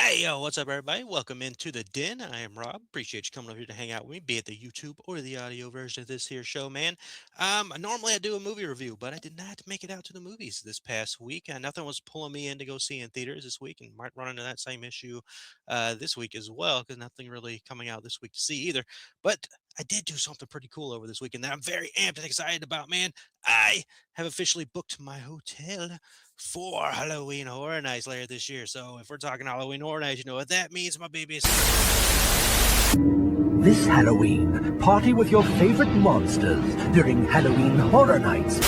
Hey, yo, what's up, everybody? Welcome into the den. I am Rob. Appreciate you coming over here to hang out with me, be it the YouTube or the audio version of this here show, man. Normally I do a movie review, but I did not make it out to the movies this past week. Nothing was pulling me in to go see in theaters this week, and might run into that same issue this week as well, because nothing really coming out this week to see either. But I did do something pretty cool over this weekend that I'm very amped and excited about, man. I have officially booked my hotel for Halloween Horror Nights later this year. So if we're talking Halloween Horror Nights, you know what that means, my babies. This Halloween, party with your favorite monsters during Halloween Horror Nights.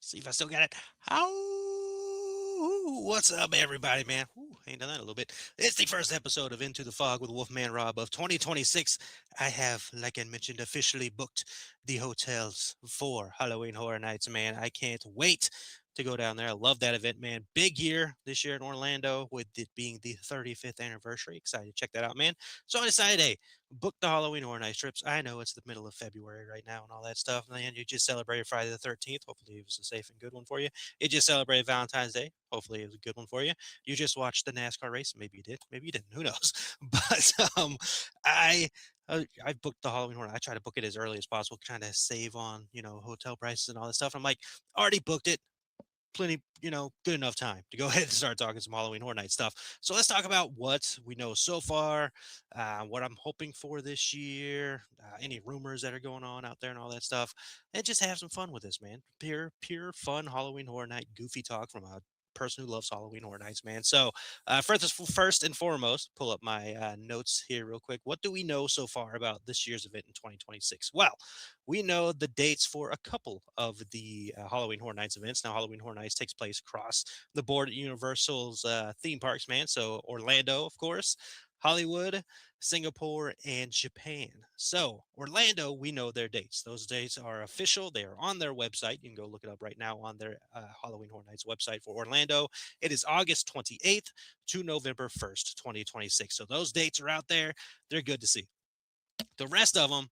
See if I still got it. What's up, everybody, man? Ain't done that in a little bit. It's the first episode of Into the Fog with Wolfman Rob of 2026. I have, like I mentioned, officially booked the hotels for Halloween Horror Nights, man. I can't wait to go down there. I love that event, man. Big year this year in Orlando with it being the 35th anniversary. Excited to check that out, man. So I decided, hey, book the Halloween Horror Nights trips. I know it's the middle of February right now and all that stuff. And you just celebrated Friday the 13th. Hopefully it was a safe and good one for you. You just celebrated Valentine's Day. Hopefully it was a good one for you. You just watched the NASCAR race. Maybe you did. Maybe you didn't. Who knows? But I I booked the Halloween Horror. I try to book it as early as possible, trying to save on hotel prices and all that stuff. I'm like, already booked it, plenty, good enough time to go ahead and start talking some Halloween Horror Night stuff. So let's talk about what we know so far, what I'm hoping for this year, any rumors that are going on out there and all that stuff, and just have some fun with this, man. Pure fun Halloween Horror Night goofy talk from a person who loves Halloween Horror Nights, man. So first and foremost, pull up my notes here real quick. What do we know so far about this year's event in 2026? Well, we know the dates for a couple of the Halloween Horror Nights events. Now, Halloween Horror Nights takes place across the board at Universal's theme parks, man. So, Orlando, of course, Hollywood, Singapore, and Japan. So, Orlando, we know their dates. Those dates are official. They are on their website. You can go look it up right now on their Halloween Horror Nights website for Orlando. It is August 28th to November 1st, 2026. So, those dates are out there. They're good to see. The rest of them,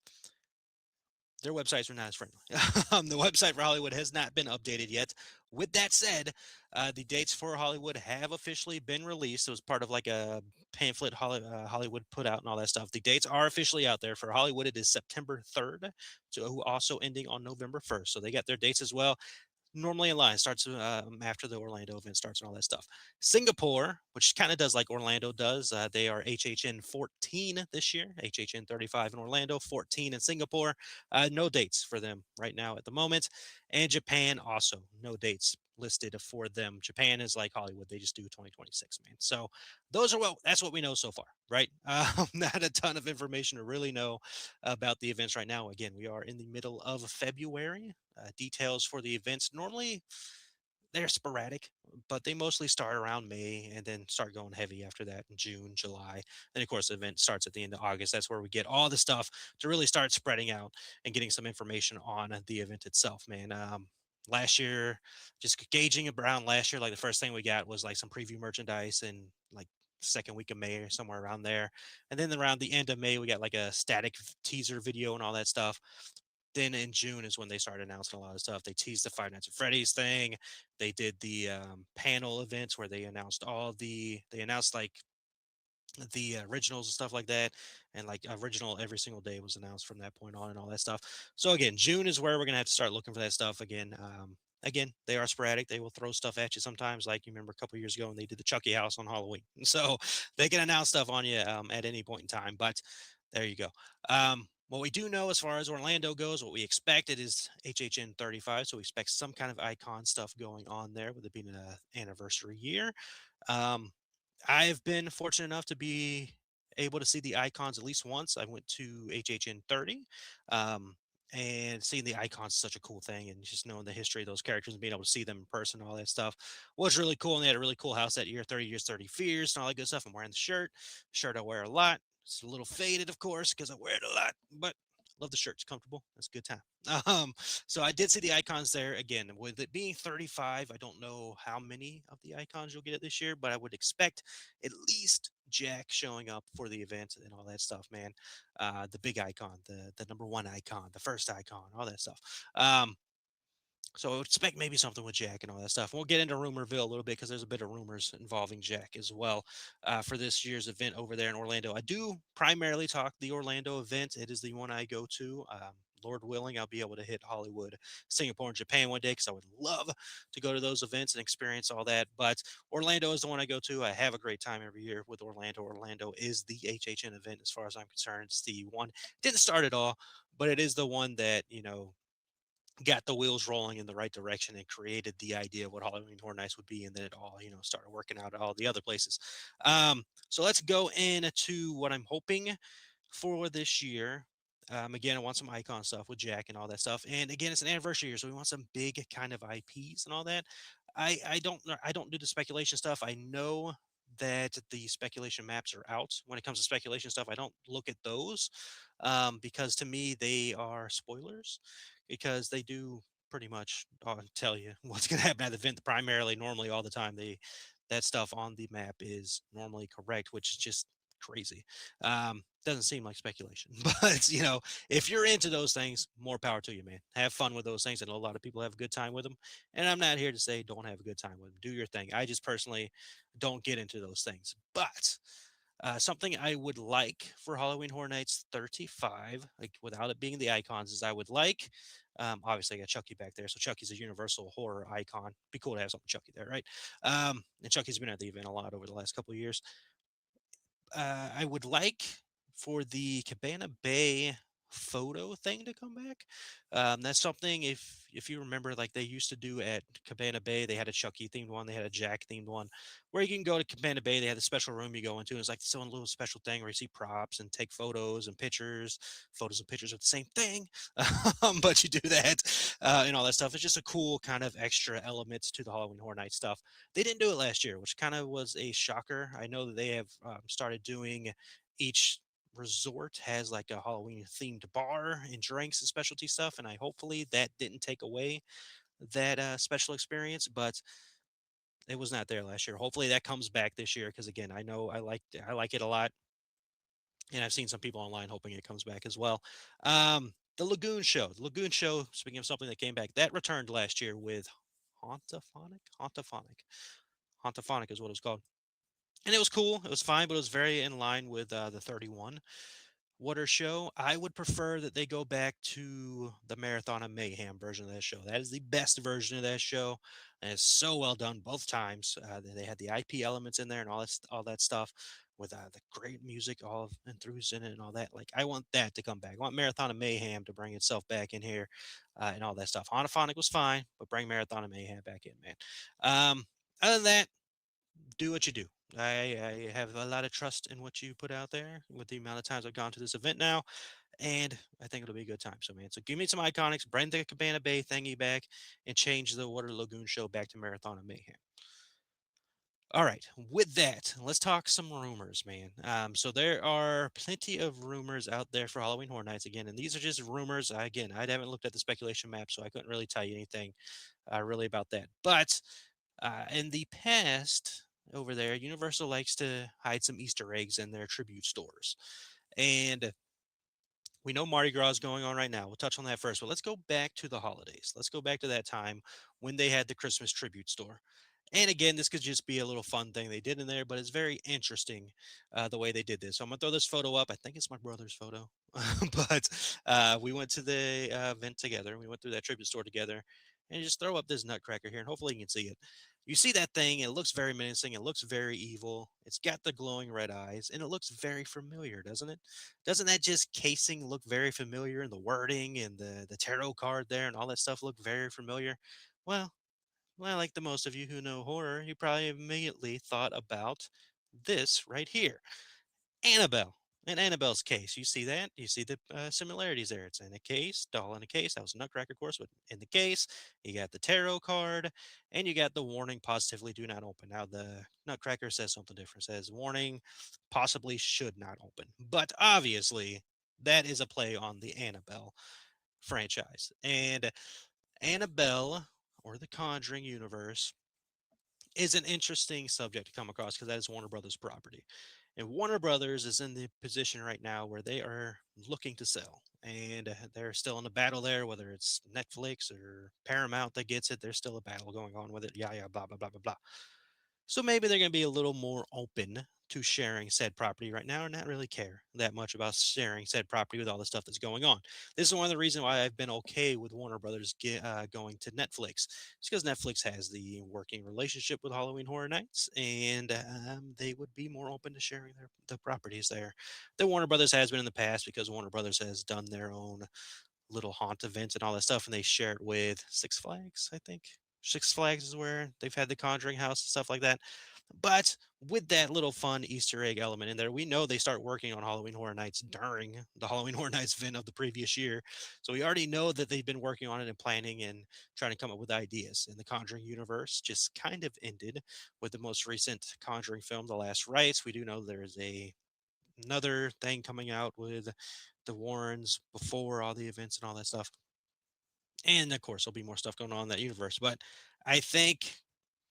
their websites are not as friendly. The website for Hollywood has not been updated yet. With that said, the dates for Hollywood have officially been released. It was part of like a pamphlet Hollywood put out and all that stuff. The dates are officially out there. For Hollywood, it is September 3rd, so also ending on November 1st. So they got their dates as well. Normally in line starts after the Orlando event starts and all that stuff. Singapore, which kind of does like Orlando does, they are HHN 14 this year, HHN 35 in Orlando, 14 in Singapore. No dates for them right now at the moment. And Japan also no dates listed for them. Japan is like Hollywood; they just do 2026, man. So that's what we know so far, right? Not a ton of information to really know about the events right now. Again, we are in the middle of February. Details for the events normally they're sporadic, but they mostly start around May and then start going heavy after that in June, July. Then, of course, the event starts at the end of August. That's where we get all the stuff to really start spreading out and getting some information on the event itself, man. Last year, just gauging around last year, like the first thing we got was like some preview merchandise and like second week of May or somewhere around there. And then around the end of May, we got like a static teaser video and all that stuff. Then in June is when they started announcing a lot of stuff. They teased the Five Nights at Freddy's thing. They did the panel events where they announced they announced like the originals and stuff like that. And like original every single day was announced from that point on and all that stuff. So again, June is where we're going to have to start looking for that stuff again. Again, they are sporadic. They will throw stuff at you sometimes. Like you remember a couple years ago when they did the Chucky house on Halloween. So they can announce stuff on you at any point in time. But there you go. What we do know as far as Orlando goes, what we expected is HHN 35. So we expect some kind of icon stuff going on there with it being an anniversary year. Um, I've been fortunate enough to be able to see the icons at least once. I went to HHN 30. Um, and seeing the icons is such a cool thing, and just knowing the history of those characters and being able to see them in person and all that stuff was really cool. And they had a really cool house that year, 30 years, 30 fears, and all that good stuff. I'm wearing the shirt I wear a lot. It's a little faded, of course, because I wear it a lot, but Love the shirt. It's comfortable. That's a good time. Um, so I did see the icons there. Again, with it being 35, I don't know how many of the icons you'll get this year, but I would expect at least Jack showing up for the event and all that stuff, man. The big icon, the number one icon, the first icon, all that stuff. So I would expect maybe something with Jack and all that stuff. We'll get into Rumorville a little bit because there's a bit of rumors involving Jack as well for this year's event over there in Orlando. I do primarily talk the Orlando event. It is the one I go to. Lord willing, I'll be able to hit Hollywood, Singapore, and Japan one day because I would love to go to those events and experience all that. But Orlando is the one I go to. I have a great time every year with Orlando. Orlando is the HHN event as far as I'm concerned. It's the one, didn't start at all, but it is the one that, got the wheels rolling in the right direction and created the idea of what Halloween Horror Nights would be, and then it all started working out at all the other places. So let's go into what I'm hoping for this year. Again, I want some icon stuff with Jack and all that stuff. And again, it's an anniversary year, so we want some big kind of IPs and all that. I don't do the speculation stuff. I know that the speculation maps are out. When it comes to speculation stuff, I don't look at those because to me they are spoilers because they do pretty much tell you what's going to happen at the event. Primarily, normally, all the time, that stuff on the map is normally correct, which is just crazy. Doesn't seem like speculation, but if you're into those things, more power to you, man. Have fun with those things. I know a lot of people have a good time with them, and I'm not here to say don't have a good time with them. Do your thing. I just personally don't get into those things, but something I would like for Halloween Horror Nights 35, like without it being the icons, is I would like. Obviously, I got Chucky back there, so Chucky's a universal horror icon. Be cool to have something Chucky there, right? And Chucky's been at the event a lot over the last couple of years. I would like for the Cabana Bay photo thing to come back. That's something if you remember, like they used to do at Cabana Bay, they had a Chucky themed one, they had a Jack themed one, where you can go to Cabana Bay. They had a special room you go into. And it's like some little special thing where you see props and take photos and pictures of the same thing. But you do that and all that stuff. It's just a cool kind of extra element to the Halloween Horror Night stuff. They didn't do it last year, which kind of was a shocker. I know that they have started doing each resort has like a Halloween themed bar and drinks and specialty stuff, and I hopefully that didn't take away that special experience, but it was not there last year. Hopefully that comes back this year because again, I know I like it a lot, and I've seen some people online hoping it comes back as well. The Lagoon Show. Speaking of something that came back, that returned last year with Hauntafonic is what it was called, and it was cool. It was fine, but it was very in line with the 31 Water show. I would prefer that they go back to the Marathon of Mayhem version of that show. That is the best version of that show, and it's so well done both times. They had the IP elements in there and all that stuff with the great music, all of Enthuse in it and all that. Like I want that to come back. I want Marathon of Mayhem to bring itself back in here and all that stuff. Honophonic was fine, but bring Marathon of Mayhem back in, man. Other than that, do what you do. I have a lot of trust in what you put out there with the amount of times I've gone to this event now, and I think it'll be a good time. So, man, so give me some iconics, bring the Cabana Bay thingy back, and change the Water Lagoon show back to Marathon of Mayhem. All right, with that, let's talk some rumors, man. So there are plenty of rumors out there for Halloween Horror Nights again, and these are just rumors. Again, I haven't looked at the speculation map, so I couldn't really tell you anything really about that. But in the past, over there, Universal likes to hide some Easter eggs in their tribute stores. And we know Mardi Gras is going on right now. We'll touch on that first, but let's go back to the holidays. Let's go back to that time when they had the Christmas tribute store. And again, this could just be a little fun thing they did in there, but it's very interesting the way they did this. So I'm gonna throw this photo up. I think it's my brother's photo, but we went to the event together. We went through that tribute store together, and just throw up this nutcracker here, and hopefully you can see it. You see that thing? It looks very menacing. It looks very evil. It's got the glowing red eyes, and it looks very familiar, doesn't it? Doesn't that just casing look very familiar, and the wording and the tarot card there and all that stuff look very familiar? Well, well, like the most of you who know horror, you probably immediately thought about this right here. Annabelle. In Annabelle's case, you see that? You see the similarities there. It's in a case, doll in a case. That was a Nutcracker, of course, but in the case, you got the tarot card, and you got the warning: positively do not open. Now, the Nutcracker says something different. It says warning: possibly should not open. But obviously, that is a play on the Annabelle franchise. And Annabelle, or the Conjuring universe, is an interesting subject to come across because that is Warner Brothers property. And Warner Brothers is in the position right now where they are looking to sell. And they're still in a battle there, whether it's Netflix or Paramount that gets it. There's still a battle going on with it. Yeah, yeah, blah, blah, blah, blah, blah. So maybe they're going to be a little more open to sharing said property right now and not really care that much about sharing said property with all the stuff that's going on. This is one of the reasons why I've been okay with Warner Brothers going to Netflix. It's because Netflix has the working relationship with Halloween Horror Nights, and they would be more open to sharing the properties there. The Warner Brothers has been in the past because Warner Brothers has done their own little haunt events and all that stuff, and they share it with Six Flags, I think. Six Flags is where they've had the Conjuring House and stuff like that. But with that little fun Easter egg element in there, we know they start working on Halloween Horror Nights during the Halloween Horror Nights event of the previous year. So we already know that they've been working on it and planning and trying to come up with ideas. And the Conjuring universe just kind of ended with the most recent Conjuring film, The Last Rites. We do know there is another thing coming out with the Warrens before all the events and all that stuff. And of course, there'll be more stuff going on in that universe. But I think,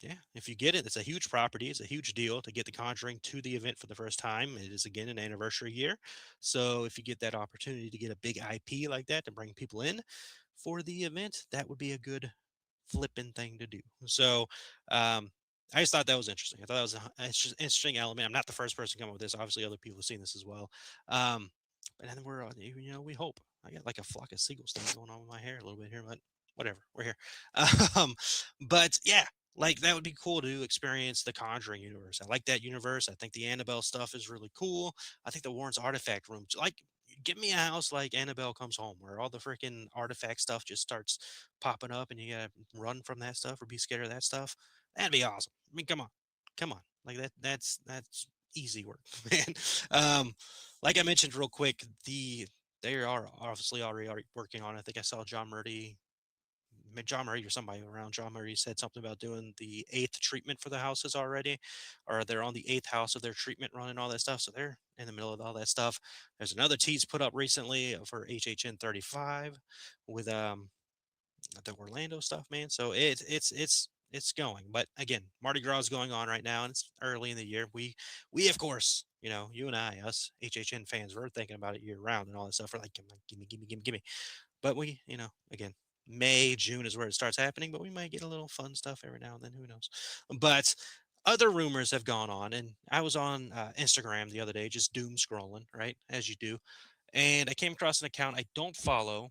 yeah, if you get it, it's a huge property. It's a huge deal to get The Conjuring to the event for the first time. It is again an anniversary year. So if you get that opportunity to get a big IP like that to bring people in for the event, that would be a good flipping thing to do. So um, I just thought that was interesting. I thought that was an interesting element. I'm not the first person to come up with this. Obviously, other people have seen this as well. Um, but then we hope. I got like a flock of seagulls thing going on with my hair a little bit here, but whatever. We're here. Um, but yeah, like that would be cool to experience the Conjuring universe. I like that universe. I think the Annabelle stuff is really cool. I think the Warren's artifact room, like, give me a house like Annabelle Comes Home, where all the freaking artifact stuff just starts popping up, and you gotta run from that stuff or be scared of that stuff. That'd be awesome. I mean, come on, come on, like that's easy work, man. Um, like I mentioned real quick, they are obviously already working on it. I think I saw John Murray or somebody around John Murray said something about doing the eighth treatment for the houses already, or they're on the eighth house of their treatment run and all that stuff. So they're in the middle of all that stuff. There's another tease put up recently for HHN 35 with the Orlando stuff, man. So it's going. But again, Mardi Gras is going on right now, and it's early in the year. We of course, you and I, us HHN fans, we're thinking about it year round and all that stuff. We're like, give me. But we, again, May, June is where it starts happening, but we might get a little fun stuff every now and then. Who knows? But other rumors have gone on, and I was on Instagram the other day, just doom scrolling, right, as you do, and I came across an account I don't follow,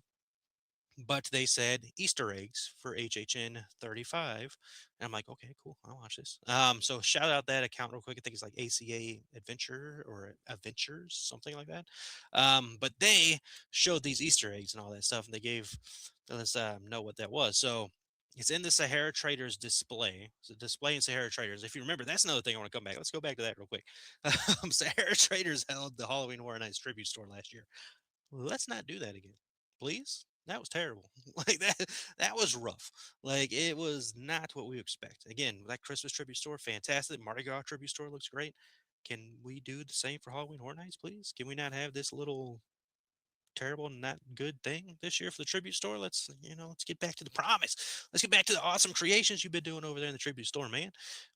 but they said Easter eggs for HHN 35. And I'm like, okay, cool. I'll watch this. So shout out that account real quick. I think it's like ACA Adventure or Adventures, something like that. But they showed these Easter eggs and all that stuff, and they gave us know what that was. So it's in the Sahara Traders display. So display in Sahara Traders. If you remember, that's another thing I want to come back. Let's go back to that real quick. Sahara Traders held the Halloween Horror Nights tribute store last year. Let's not do that again, please. That was terrible. Like that was rough. Like it was not what we expect. Again, that Christmas tribute store, fantastic. Mardi Gras tribute store looks great. Can we do the same for Halloween Horror Nights, please? Can we not have this little terrible, not good thing this year for the tribute store? Let's get back to the promise. Let's get back to the awesome creations you've been doing over there in the tribute store, man.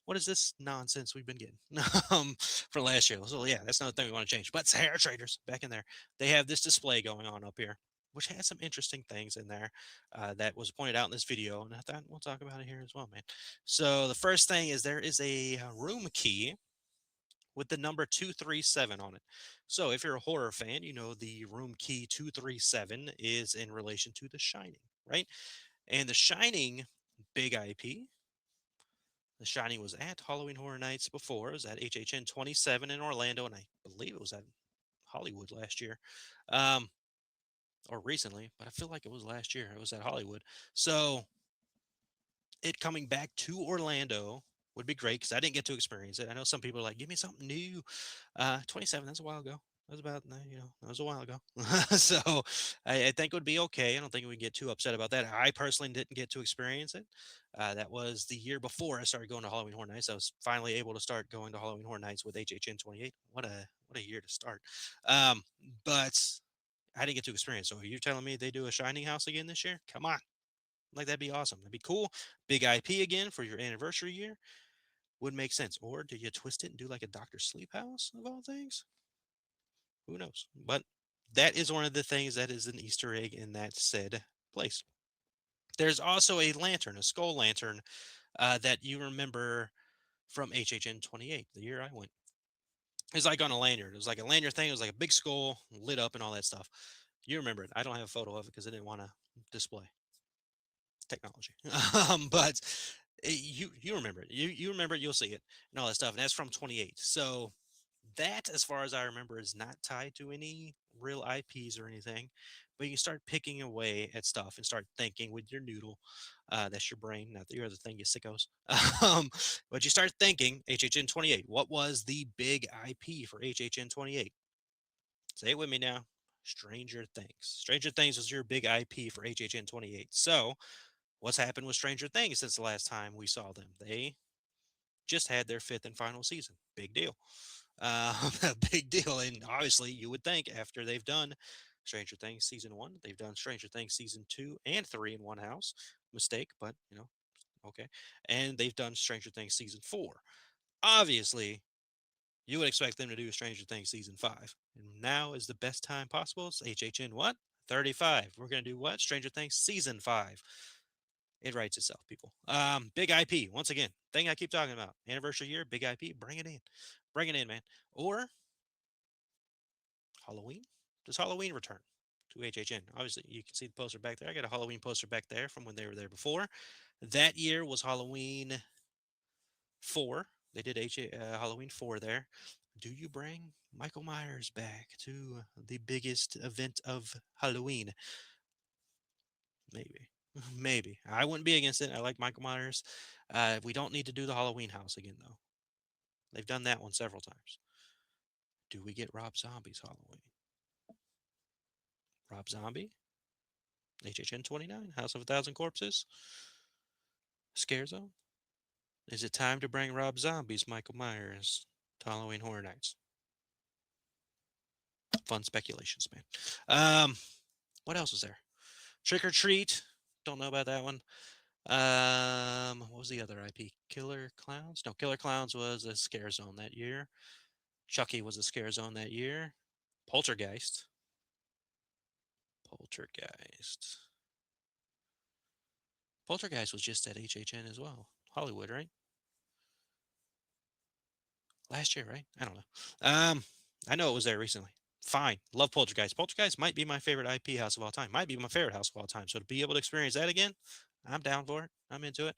What is this nonsense we've been getting for last year? So yeah, that's another thing we want to change. But Sahara Traders back in there, they have this display going on up here, which has some interesting things in there that was pointed out in this video, and I thought we'll talk about it here as well, man. So the first thing is there is a room key with the number 237 on it. So if you're a horror fan, you know the room key 237 is in relation to The Shining, right? And The Shining, big IP. The Shining was at Halloween Horror Nights before. It was at HHN 27 in Orlando, and I believe it was at Hollywood last year. Um, or recently, but I feel like it was last year. It was at Hollywood. So it coming back to Orlando would be great because I didn't get to experience it. I know some people are like, give me something new. 27, that's a while ago. That was about, that was a while ago. So I think it would be okay. I don't think we get too upset about that. I personally didn't get to experience it. That was the year before I started going to Halloween Horror Nights. I was finally able to start going to Halloween Horror Nights with HHN 28. What a year to start. But I didn't get to experience. So you're telling me they do a Shining House again this year? Come on. Like, that'd be awesome. That'd be cool. Big IP again for your anniversary year would make sense. Or do you twist it and do like a Doctor Sleep House of all things? Who knows? But that is one of the things that is an Easter egg in that said place. There's also a lantern, a skull lantern, that you remember from HHN 28, the year I went. It was like on a lanyard. It was like a lanyard thing. It was like a big skull lit up and all that stuff. You remember it. I don't have a photo of it because I didn't want to display technology. But you remember it. You remember it. You'll see it and all that stuff. And that's from 28. So that, as far as I remember, is not tied to any real IPs or anything. But you can start picking away at stuff and start thinking with your noodle. That's your brain, not the other thing, you sickos. But you start thinking HHN 28. What was the big IP for HHN 28? Say it with me now. Stranger Things. Stranger Things was your big IP for HHN 28. So, what's happened with Stranger Things since the last time we saw them? They just had their fifth and final season. Big deal. A big deal. And obviously, you would think after they've done Stranger Things season one, they've done Stranger Things season 2 and 3 in one house. Mistake, but okay. And they've done Stranger Things season 4. Obviously, you would expect them to do Stranger Things season 5. And now is the best time possible. It's HHN what? 35. We're going to do what? Stranger Things season 5. It writes itself, people. Big IP, once again, thing I keep talking about. Anniversary year, big IP, bring it in. Bring it in, man. Or Halloween. Does Halloween return to HHN? Obviously, you can see the poster back there. I got a Halloween poster back there from when they were there before. That year was Halloween 4. They did Halloween 4 there. Do you bring Michael Myers back to the biggest event of Halloween? Maybe. Maybe. I wouldn't be against it. I like Michael Myers. We don't need to do the Halloween house again, though. They've done that one several times. Do we get Rob Zombie's Halloween? Rob Zombie? HHN 29? House of a Thousand Corpses? Scare Zone? Is it time to bring Rob Zombie's Michael Myers to Halloween Horror Nights? Fun speculations, man. What else was there? Trick or Treat. Don't know about that one. What was the other IP? Killer Clowns? No, Killer Clowns was a scare zone that year. Chucky was a scare zone that year. Poltergeist. Poltergeist. Poltergeist was just at HHN as well. Hollywood, right? Last year, right? I don't know. I know it was there recently. Fine. Love Poltergeist. Poltergeist might be my favorite IP house of all time. Might be my favorite house of all time. So to be able to experience that again, I'm down for it. I'm into it.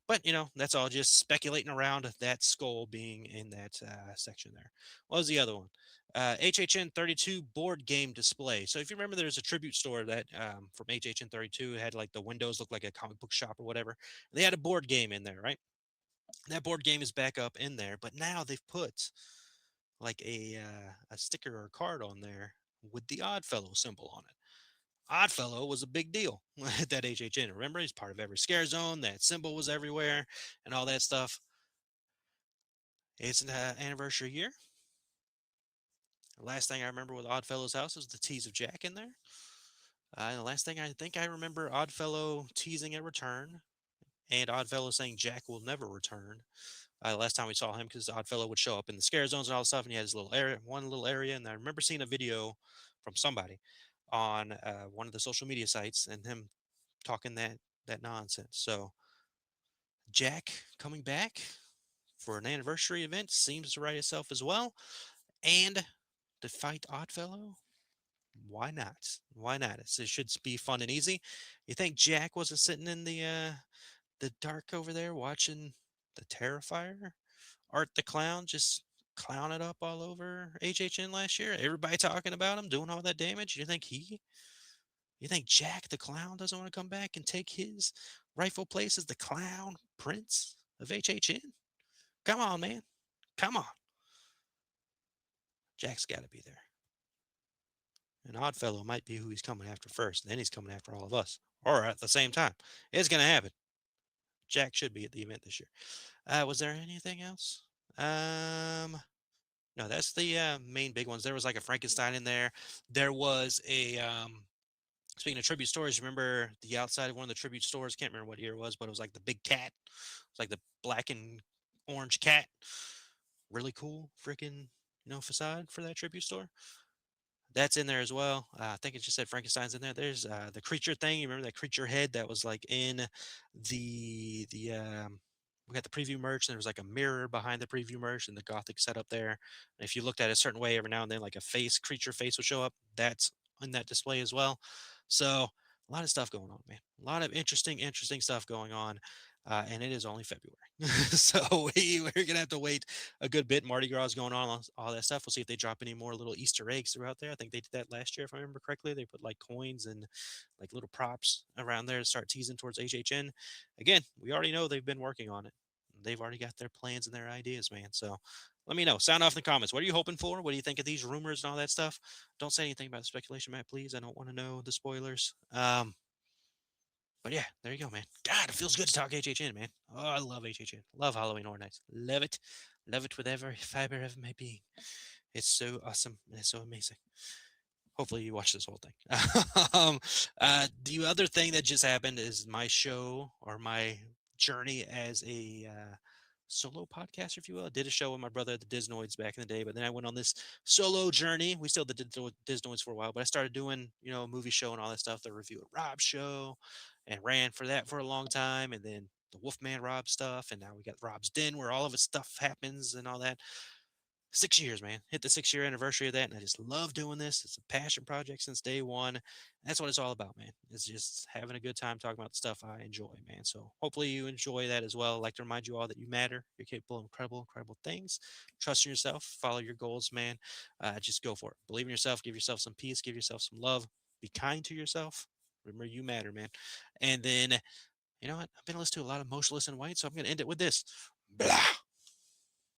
But, that's all just speculating around that skull being in that section there. What was the other one? HHN 32 board game display. So if you remember, there's a tribute store that from HHN 32 had like the windows look like a comic book shop or whatever. They had a board game in there, right? That board game is back up in there, but now they've put like a sticker or a card on there with the Oddfellow symbol on it. Oddfellow was a big deal at that HHN. Remember, he's part of every scare zone. That symbol was everywhere and all that stuff. It's an anniversary year. The last thing I remember with Oddfellow's house is the tease of Jack in there. And the last thing I think I remember Oddfellow teasing a return and Oddfellow saying Jack will never return. Last time we saw him, because Oddfellow would show up in the scare zones and all this stuff, and he had his little area, one little area. And I remember seeing a video from somebody on one of the social media sites, and him talking that nonsense. So Jack coming back for an anniversary event seems to write itself as well. And to fight Oddfellow, why not? Why not? It should be fun and easy. You think Jack wasn't sitting in the dark over there watching the Terrifier? Art the Clown just clown it up all over HHN last year. Everybody talking about him doing all that damage. You think Jack the Clown doesn't want to come back and take his rightful place as the Clown Prince of HHN? Come on, man. Come on. Jack's got to be there. And Oddfellow might be who he's coming after first. And then he's coming after all of us. Or at the same time. It's going to happen. Jack should be at the event this year. Was there anything else? No, that's the main big ones. There was like a Frankenstein in there. There was a speaking of tribute stores, remember the outside of one of the tribute stores? Can't remember what year it was, but it was like the big cat. It's like the black and orange cat. Really cool freaking facade for that tribute store. That's in there as well. I think it just said Frankenstein's in there. There's the creature thing. You remember that creature head that was like in the we got the preview merch, and there was like a mirror behind the preview merch and the gothic setup there. And if you looked at it a certain way every now and then, like a creature face would show up. That's in that display as well. So a lot of stuff going on, man. A lot of interesting stuff going on. And it is only February. So we're gonna have to wait a good bit. Mardi Gras is going on, all that stuff. We'll see if they drop any more little Easter eggs throughout there. I think they did that last year, if I remember correctly. They put like coins and like little props around there to start teasing towards HHN. Again, we already know they've been working on it. They've already got their plans and their ideas, man. So let me know. Sound off in the comments. What are you hoping for? What do you think of these rumors and all that stuff? Don't say anything about the speculation, Matt, please. I don't want to know the spoilers. But yeah, there you go, man. God, it feels good to talk HHN, man. Oh, I love HHN. Love Halloween Horror Nights. Love it. Love it with every fiber of my being. It's so awesome and it's so amazing. Hopefully you watch this whole thing. um, the other thing that just happened is my show or my journey as a solo podcaster, if you will. I did a show with my brother at the Disnoids back in the day, but then I went on this solo journey. We still did Disnoids for a while, but I started doing, a movie show and all that stuff, the Review of Rob show, and ran for that for a long time. And then the Wolfman Rob stuff. And now we got Rob's Den where all of his stuff happens and all that. 6 years, man. Hit the 6 year anniversary of that, and I just love doing this. It's a passion project since day one. That's what it's all about, man. It's just having a good time talking about the stuff I enjoy, man. So hopefully you enjoy that as well. I'd like to remind you all that you matter. You're capable of incredible things. Trust in yourself. Follow your goals, man. Just go for it. Believe in yourself. Give yourself some peace. Give yourself some love. Be kind to yourself. Remember, you matter, man. And then, you know what? I've been listening to a lot of Motionless in White, so I'm going to end it with this. Blah.